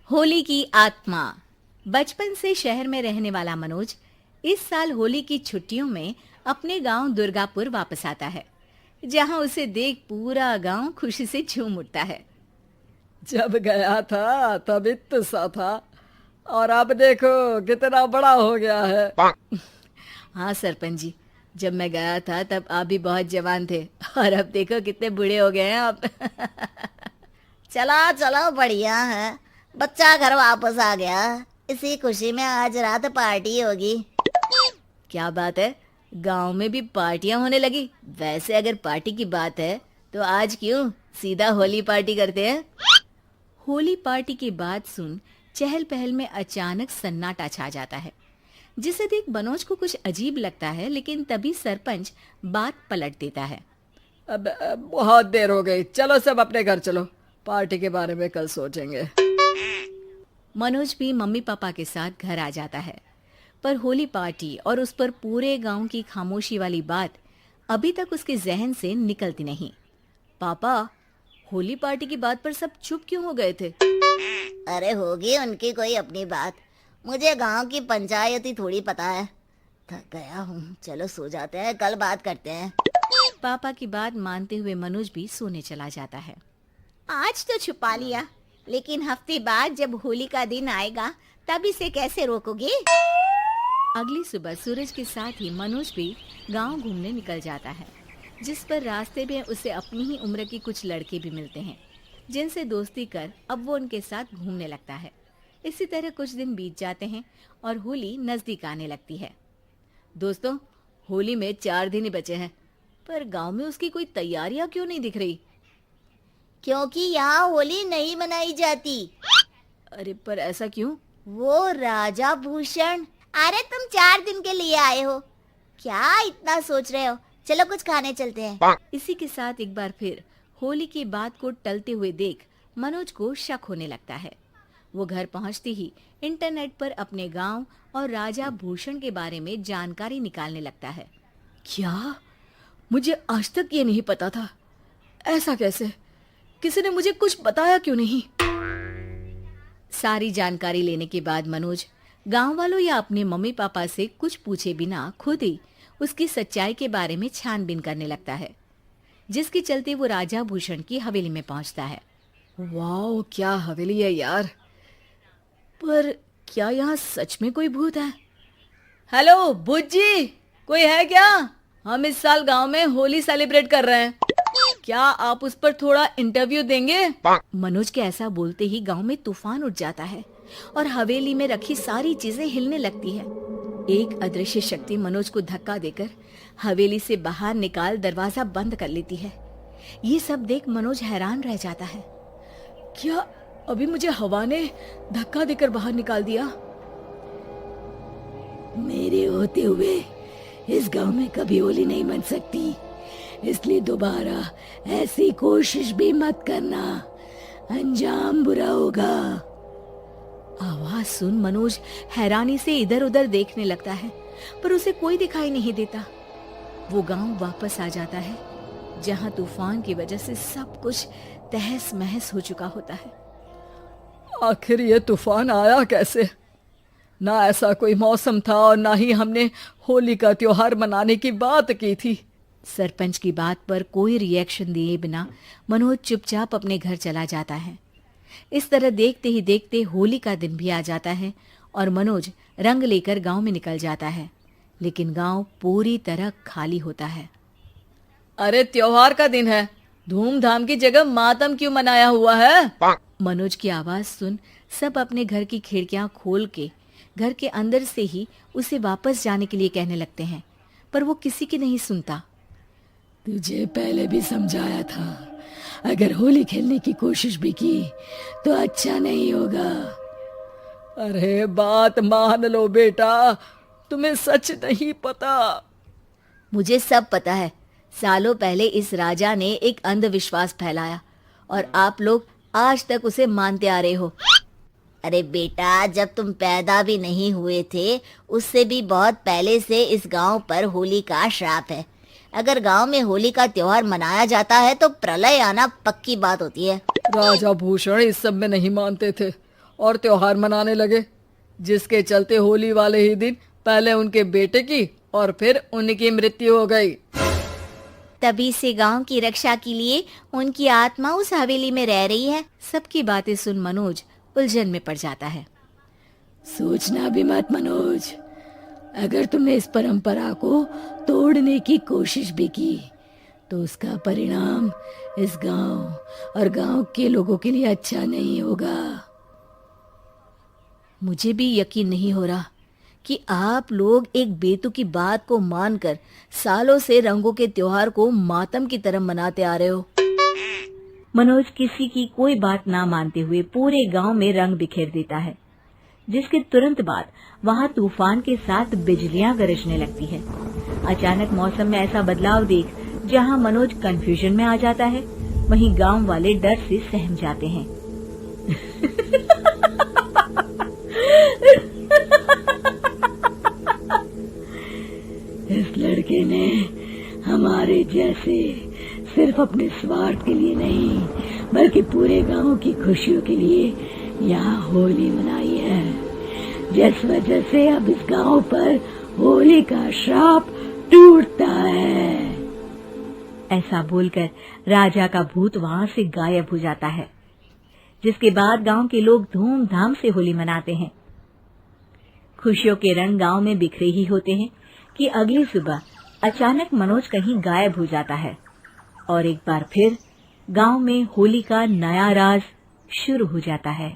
होली की आत्मा। बचपन से शहर में रहने वाला मनोज इस साल होली की छुट्टियों में अपने गांव दुर्गापुर वापस आता है, जहां उसे देख पूरा गांव खुशी से झूम उठता है। जब गया था तब इतना सा था और अब देखो कितना बड़ा हो गया है। हाँ सरपंच जी, जब मैं गया था तब आप भी बहुत जवान थे और अब देखो कितने बूढ़े हो गए हैं आप। चलो चलो, बढ़िया है। बच्चा घर वापस आ गया। इसी खुशी में आज रात पार्टी होगी। क्या बात है, गांव में भी पार्टियां होने लगी। वैसे अगर पार्टी की बात है तो आज क्यों सीधा होली पार्टी करते हैं। होली पार्टी की बात सुन चहल पहल में अचानक सन्नाटा छा जाता है, जिसे देख मनोज को कुछ अजीब लगता है, लेकिन तभी सरपंच बात पलट देता है। अब बहुत देर हो गई, चलो सब अपने घर चलो, पार्टी के बारे में कल सोचेंगे। मनोज भी मम्मी पापा के साथ घर आ जाता है, पर होली पार्टी और उस पर पूरे गांव की खामोशी वाली बात अभी तक उसके जहन से निकलती नहीं। पापा, होली पार्टी की बात पर सब चुप क्यों हो गए थे? अरे होगी उनकी कोई अपनी बात। मुझे गांव की पंचायत ही थोड़ी पता है। थक गया हूँ, चलो सो जाते हैं, कल बात करते हैं। पापा की बात मानते हुए मनोज भी सोने चला जाता है। आज तो छुपा लिया, लेकिन हफ्ते बाद जब होली का दिन आएगा तब इसे कैसे रोकोगे? अगली सुबह सूरज के साथ ही मनोज भी गांव घूमने निकल जाता है, जिस पर रास्ते में उसे अपनी ही उम्र के कुछ लड़के भी मिलते हैं, जिनसे दोस्ती कर अब वो उनके साथ घूमने लगता है। इसी तरह कुछ दिन बीत जाते हैं और होली नजदीक आने लगती है। दोस्तों, होली में 4 दिन ही बचे हैं, पर गांव में उसकी कोई तैयारियां क्यों नहीं दिख रही? क्योंकि यहाँ होली नहीं मनाई जाती। अरे पर ऐसा क्यों? वो राजा भूषण। अरे तुम 4 दिन के लिए आए हो, क्या इतना सोच रहे हो? चलो कुछ खाने चलते हैं। इसी के साथ एक बार फिर होली की बात को टलते हुए देख मनोज को शक होने लगता है। वो घर पहुंचते ही इंटरनेट पर अपने गांव और राजा भूषण के बारे में जानकारी निकालने लगता है। क्या? मुझे आज तक ये नहीं पता था। ऐसा कैसे? किसी ने मुझे कुछ बताया क्यों नहीं? सारी जानकारी लेने के बाद मनोज गांव वालों या अपने मम्मी पापा से कुछ पूछे बिना खुद ही उसकी सच्चाई के बारे में छानबीन करने लगता है, जिसके चलते वो राजा भूषण की हवेली में पहुंचता है। वाह, क्या हवेली है यार। पर क्या यहाँ सच में कोई भूत है? हेलो भूत जी, कोई है क्या? हम इस साल गांव में होली सेलिब्रेट कर रहे हैं, क्या आप उस पर थोड़ा इंटरव्यू देंगे? मनोज के ऐसा बोलते ही गांव में तूफान उठ जाता है और हवेली में रखी सारी चीजें हिलने लगती है। एक अदृश्य शक्ति मनोज को धक्का देकर हवेली से बाहर निकाल दरवाजा बंद कर लेती है। ये सब देख मनोज हैरान रह जाता है। क्या अभी मुझे हवा ने धक्का देकर बाहर निकाल दिया? मेरे होते हुए इस गांव में कभी होली नहीं मन सकती, इसलिए दोबारा ऐसी कोशिश भी मत करना, अंजाम बुरा होगा। आवाज सुन मनोज हैरानी से इधर उधर देखने लगता है, पर उसे कोई दिखाई नहीं देता। वो गांव वापस आ जाता है, जहां तूफान की वजह से सब कुछ तहस महस हो चुका होता है। आखिर ये तूफान आया कैसे? ना ऐसा कोई मौसम था और ना ही हमने होली का त्योहार मनाने की बात की थी। सरपंच की बात पर कोई रिएक्शन दिए बिना मनोज चुपचाप अपने घर चला जाता है। इस तरह देखते ही देखते होली का दिन भी आ जाता है और मनोज रंग लेकर गांव में निकल जाता है, लेकिन गांव पूरी तरह खाली होता है। अरे त्योहार का दिन है, धूमधाम की जगह मातम क्यों मनाया हुआ है? मनोज की आवाज सुन सब अपने घर की खिड़कियां खोल के घर के अंदर से ही उसे वापस जाने के लिए कहने लगते हैं, पर वो किसी की नहीं सुनता। तुझे पहले भी समझाया था, अगर होली खेलने की कोशिश भी की तो अच्छा नहीं होगा। अरे बात मान लो बेटा, तुम्हें सच नहीं पता। मुझे सब पता है। सालों पहले इस राजा ने एक अंधविश्वास फैलाया और आप लोग आज तक उसे मानते आ रहे हो। अरे बेटा, जब तुम पैदा भी नहीं हुए थे उससे भी बहुत पहले से इस गांव पर होली का श्राप है। अगर गांव में होली का त्योहार मनाया जाता है तो प्रलय आना पक्की बात होती है। राजा भूषण इस सब में नहीं मानते थे और त्योहार मनाने लगे, जिसके चलते होली वाले ही दिन पहले उनके बेटे की और फिर उनकी मृत्यु हो गई। तभी से गांव की रक्षा के लिए उनकी आत्मा उस हवेली में रह रही है। सबकी बातें सुन मनोज उलझन में पड़ जाता है। सोचना भी मत मनोज, अगर तुमने इस परंपरा को तोड़ने की कोशिश भी की तो उसका परिणाम इस गांव और गांव के लोगों के लिए अच्छा नहीं होगा। मुझे भी यकीन नहीं हो रहा कि आप लोग एक बेतुकी बात को मानकर सालों से रंगों के त्योहार को मातम की तरह मनाते आ रहे हो। मनोज किसी की कोई बात ना मानते हुए पूरे गांव में रंग बिखेर देता है, जिसके तुरंत बाद वहां तूफान के साथ बिजलियां गरजने लगती है। अचानक मौसम में ऐसा बदलाव देख जहां मनोज कंफ्यूजन में आ जाता है, वहीं गांव वाले डर से सहम जाते हैं। इस लड़के ने हमारे जैसे सिर्फ अपने स्वार्थ के लिए नहीं बल्कि पूरे गांव की खुशियों के लिए यहाँ होली मनाई है, जिस वजह से अब इस गांव पर होली का श्राप टूटता है। ऐसा बोलकर राजा का भूत वहां से गायब हो जाता है, जिसके बाद गांव के लोग धूमधाम से होली मनाते हैं। खुशियों के रंग गांव में बिखरे ही होते हैं कि अगली सुबह अचानक मनोज कहीं गायब हो जाता है और एक बार फिर गांव में होली का नया राज शुरू हो जाता है।